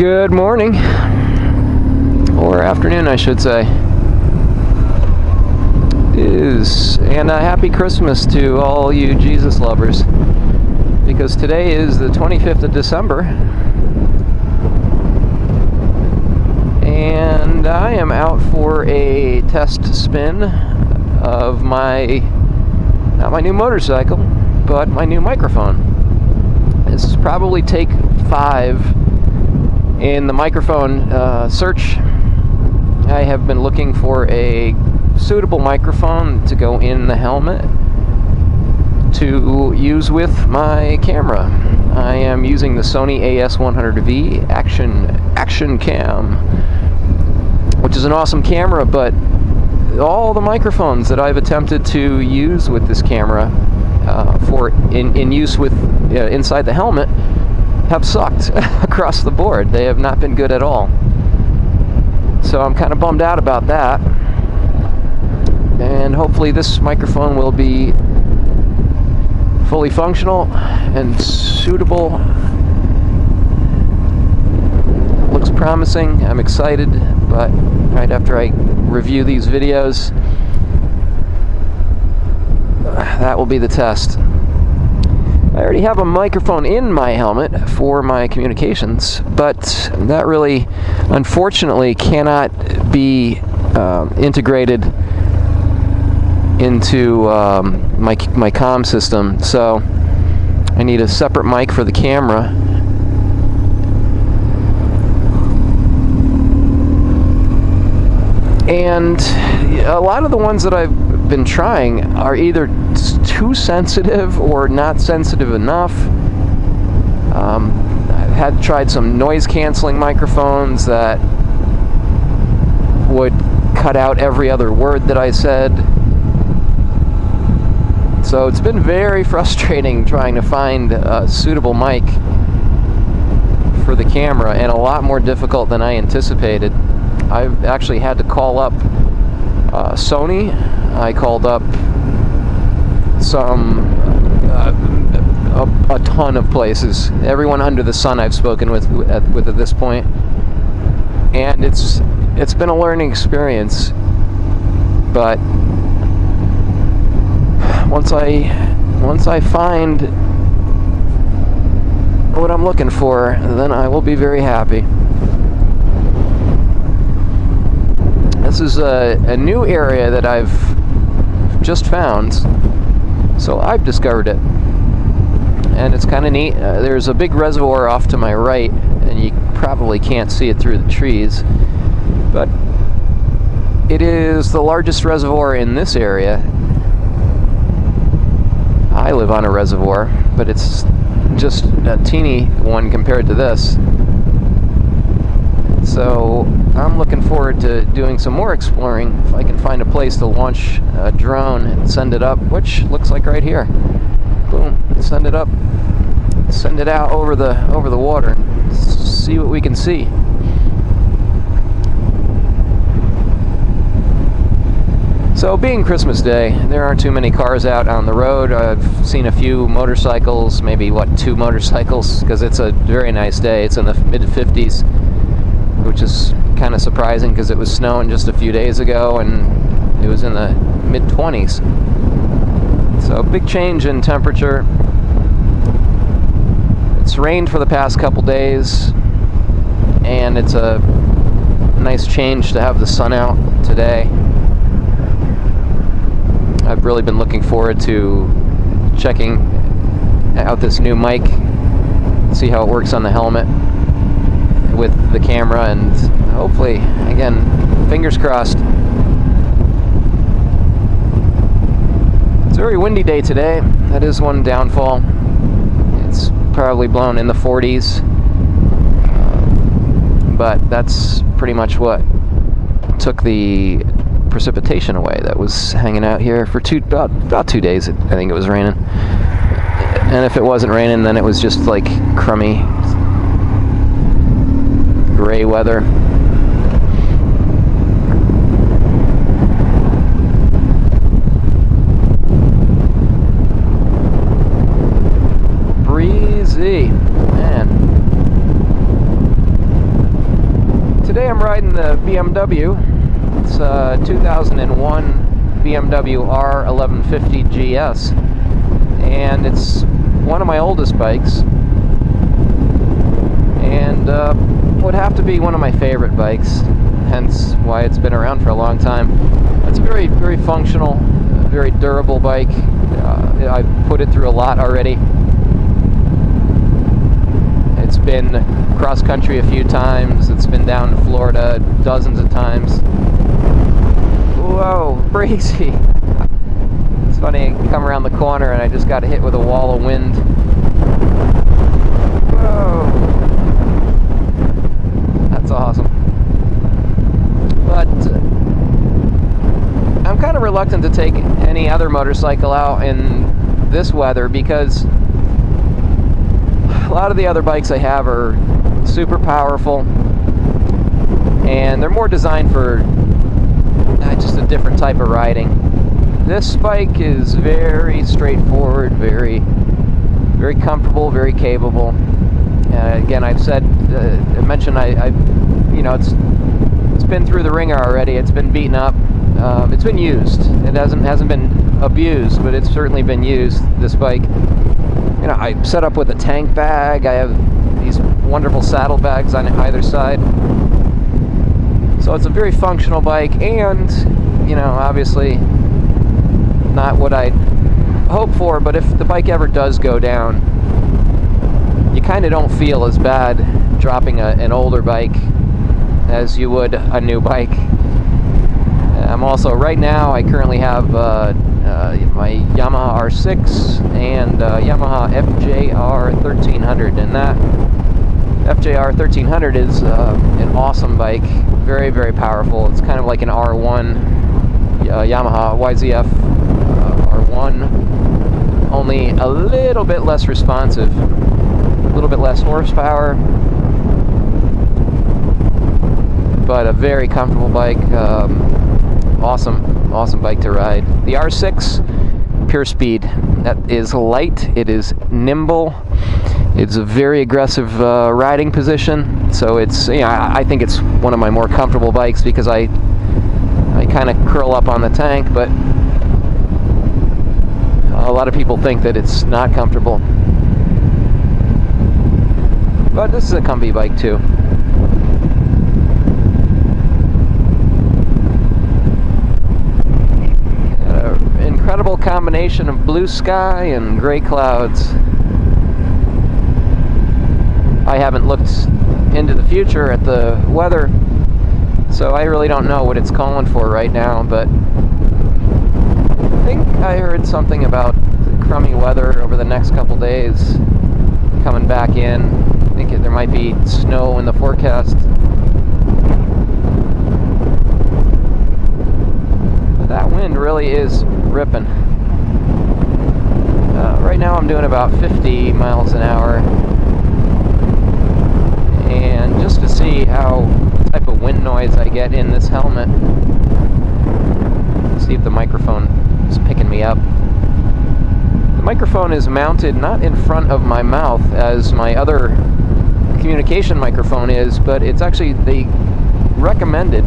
Good morning, or afternoon I should say, and a happy Christmas to all you Jesus lovers, because today is the 25th of December, and I am out for a test spin of not my new motorcycle, but my new microphone. This is probably take 5 in the microphone search. I have been looking for a suitable microphone to go in the helmet to use with my camera. I am using the SONY AS100V Action Cam, which is an awesome camera, but all the microphones that I've attempted to use with this camera in use with inside the helmet have sucked across the board. They have not been good at all. So I'm kind of bummed out about that. And hopefully this microphone will be fully functional and suitable. Looks promising. I'm excited, but right after I review these videos, that will be the test. I already have a microphone in my helmet for my communications, but that really, unfortunately, cannot be integrated into my comm system. So I need a separate mic for the camera. And a lot of the ones that I've been trying are either too sensitive or not sensitive enough. I've tried some noise canceling microphones that would cut out every other word that I said. So it's been very frustrating trying to find a suitable mic for the camera, and a lot more difficult than I anticipated. I've actually had to call up Sony. I called up a ton of places. Everyone under the sun I've spoken with at this point, and it's been a learning experience. But once I find what I'm looking for, then I will be very happy. This is a new area that I've just found, so I've discovered it, and it's kind of neat. There's a big reservoir off to my right, and you probably can't see it through the trees, but it is the largest reservoir in this area. I live on a reservoir, but it's just a teeny one compared to this. So I'm looking forward to doing some more exploring. If I can find a place to launch a drone and send it up, which looks like right here. Boom, send it up, send it out over the water, and see what we can see. So being Christmas Day, there aren't too many cars out on the road. I've seen a few motorcycles, maybe 2 motorcycles, because it's a very nice day. It's in the mid-50s. Which is kind of surprising because it was snowing just a few days ago and it was in the mid-20s. So big change in temperature. It's rained for the past couple days, and it's a nice change to have the sun out today. I've really been looking forward to checking out this new mic, see how it works on the helmet with the camera, and hopefully, again, fingers crossed. It's a very windy day today. That is one downfall. It's probably blown in the 40s, but that's pretty much what took the precipitation away that was hanging out here for about 2 days. I think it was raining, and if it wasn't raining, then it was just like crummy gray weather. Breezy, man. riding the BMW. It's a 2001 BMW R1150 GS, and it's one of my oldest bikes, and would have to be one of my favorite bikes, hence why it's been around for a long time. It's a very, very functional, very durable bike. I've put it through a lot already. It's been cross-country a few times. It's been down to Florida dozens of times. Whoa, breezy. It's funny, I come around the corner and I just got hit with a wall of wind. Whoa. That's awesome. But I'm kind of reluctant to take any other motorcycle out in this weather because a lot of the other bikes I have are super powerful, and they're more designed for just a different type of riding. This bike is very straightforward, very, very comfortable, very capable. Again, I've said, I mentioned, you know, it's been through the ringer already. It's been beaten up. It's been used. It hasn't been abused, but it's certainly been used. This bike. You know, I set up with a tank bag. I have these wonderful saddlebags on either side. So it's a very functional bike, and, you know, obviously not what I'd hope for, but if the bike ever does go down, you kind of don't feel as bad dropping an older bike as you would a new bike. I'm also, right now, I currently have my Yamaha R6 and Yamaha FJR 1300, and that FJR 1300 is an awesome bike, very, very powerful. It's kind of like an R1 Yamaha YZF R1, only a little bit less responsive, a little bit less horsepower, but a very comfortable bike. Awesome bike to ride. The R6, pure speed. That is light, it is nimble, it's a very aggressive riding position, so it's, you know, I think it's one of my more comfortable bikes because I kind of curl up on the tank, but a lot of people think that it's not comfortable. But this is a comfy bike too. Incredible combination of blue sky and gray clouds. I haven't looked into the future at the weather, so I really don't know what it's calling for right now, but I think I heard something about crummy weather over the next couple days coming back in. I think there might be snow in the forecast. That wind really is ripping. Right now I'm doing about 50 miles an hour, and just to see what type of wind noise I get in this helmet, see if the microphone is picking me up. The microphone is mounted not in front of my mouth as my other communication microphone is, but it's actually, they recommended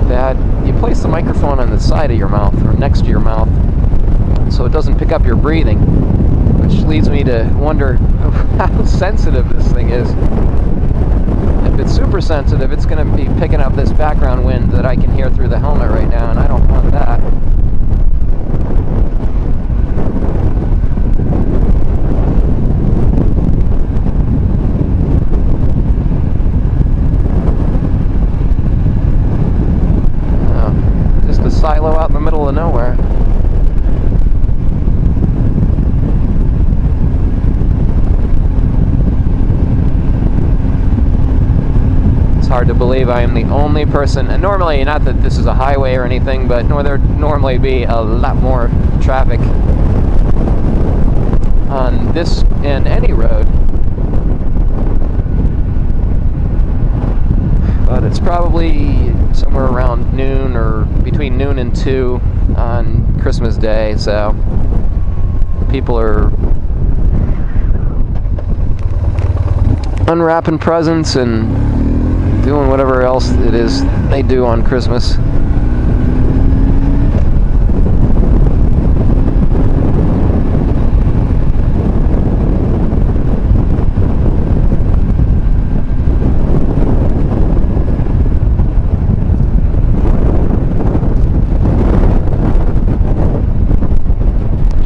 that you place the microphone on the side of your mouth or next to your mouth so it doesn't pick up your breathing, which leads me to wonder how sensitive this thing is. If it's super sensitive, it's going to be picking up this background wind that I can hear through the helmet right now, and I don't want that. Silo out in the middle of nowhere. It's hard to believe I am the only person, and normally, not that this is a highway or anything, but there'd normally be a lot more traffic on this and any road. But it's probably somewhere around noon, or between noon and 2 on Christmas Day, so people are unwrapping presents and doing whatever else it is they do on Christmas.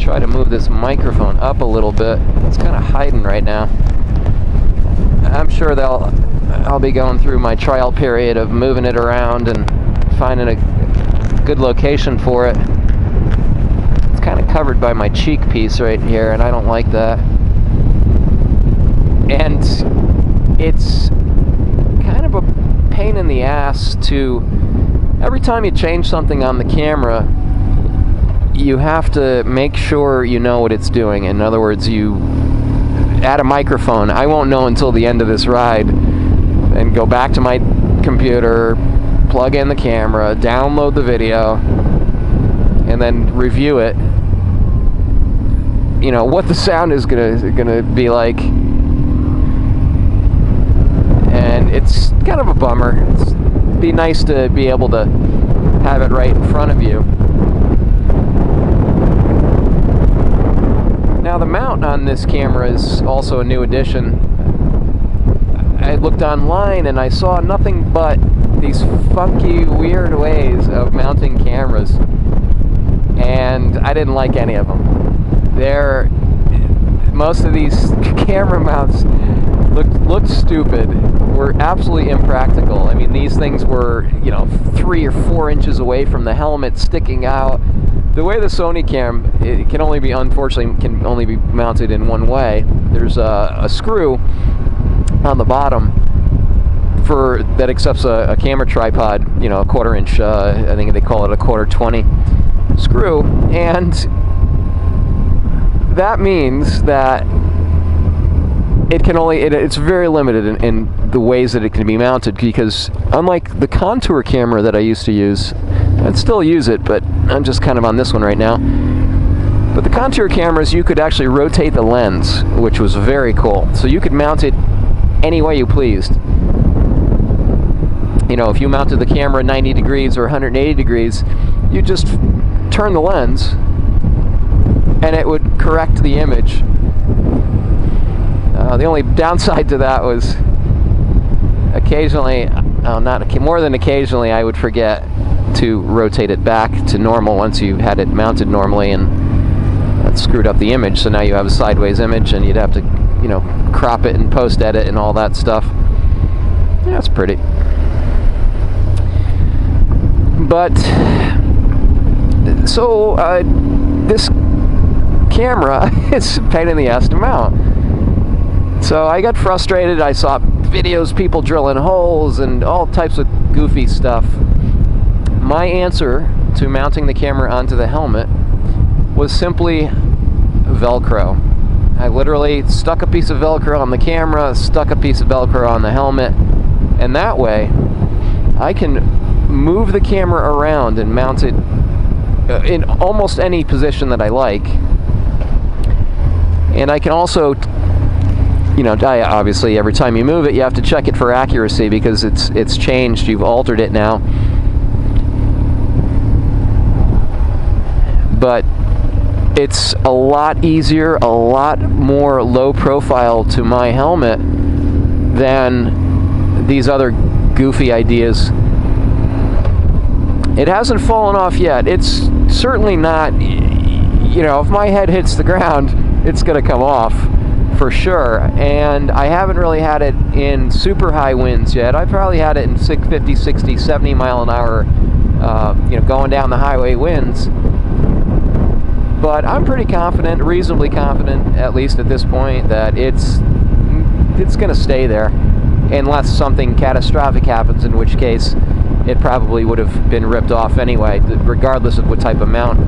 Try to move this microphone up a little bit. It's kind of hiding right now. I'm sure I'll be going through my trial period of moving it around and finding a good location for it. It's kind of covered by my cheek piece right here, and I don't like that. And it's kind of a pain in the ass to, every time you change something on the camera, you have to make sure you know what it's doing. In other words, you add a microphone. I won't know until the end of this ride, and go back to my computer, plug in the camera, download the video, and then review it. You know what the sound is gonna be like, and it's kind of a bummer. It'd be nice to be able to have it right in front of you. Now the mount on this camera is also a new addition. I looked online and I saw nothing but these funky, weird ways of mounting cameras, and I didn't like any of them. Most of these camera mounts looked stupid, were absolutely impractical. I mean, these things were, 3 or 4 inches away from the helmet, sticking out. The way the Sony cam, it can only be, unfortunately, can only be mounted in one way. There's a screw on the bottom that accepts a camera tripod, a 1/4 inch, I think they call it a 1/4-20 screw, and that means that it's very limited in the ways that it can be mounted, because unlike the contour camera that I used to use, I'd still use it, but I'm just kind of on this one right now. But the contour cameras, you could actually rotate the lens, which was very cool. So you could mount it any way you pleased. If you mounted the camera 90 degrees or 180 degrees, you just turn the lens and it would correct the image. The only downside to that was occasionally, more than occasionally, I would forget to rotate it back to normal once you had it mounted normally, and that screwed up the image. So now you have a sideways image, and you'd have to, crop it and post edit and all that stuff. Yeah, it's pretty. But so this camera is a pain in the ass to mount. So I got frustrated. I saw videos, people drilling holes and all types of goofy stuff. My answer to mounting the camera onto the helmet was simply Velcro. I literally stuck a piece of Velcro on the camera, stuck a piece of Velcro on the helmet, and that way I can move the camera around and mount it in almost any position that I like. And I can also, obviously every time you move it, you have to check it for accuracy, because it's changed. You've altered it now. But it's a lot easier, a lot more low profile to my helmet than these other goofy ideas. It hasn't fallen off yet. It's certainly not, if my head hits the ground, it's going to come off for sure. And I haven't really had it in super high winds yet. I've probably had it in 50, 60, 70 mile an hour, going down the highway winds. But I'm pretty confident, reasonably confident, at least at this point, that it's going to stay there, unless something catastrophic happens, in which case it probably would have been ripped off anyway, regardless of what type of mount.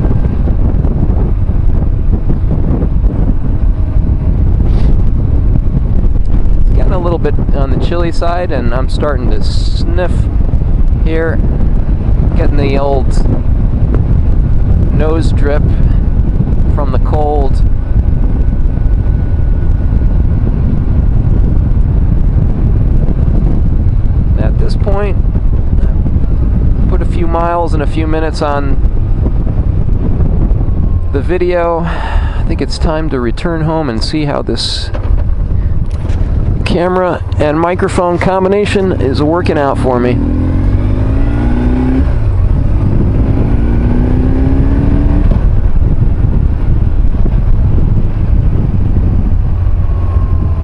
It's getting a little bit on the chilly side, and I'm starting to sniff here, getting the old nose drip from the cold. At miles in a few minutes on the video. I think it's time to return home and see how this camera and microphone combination is working out for me.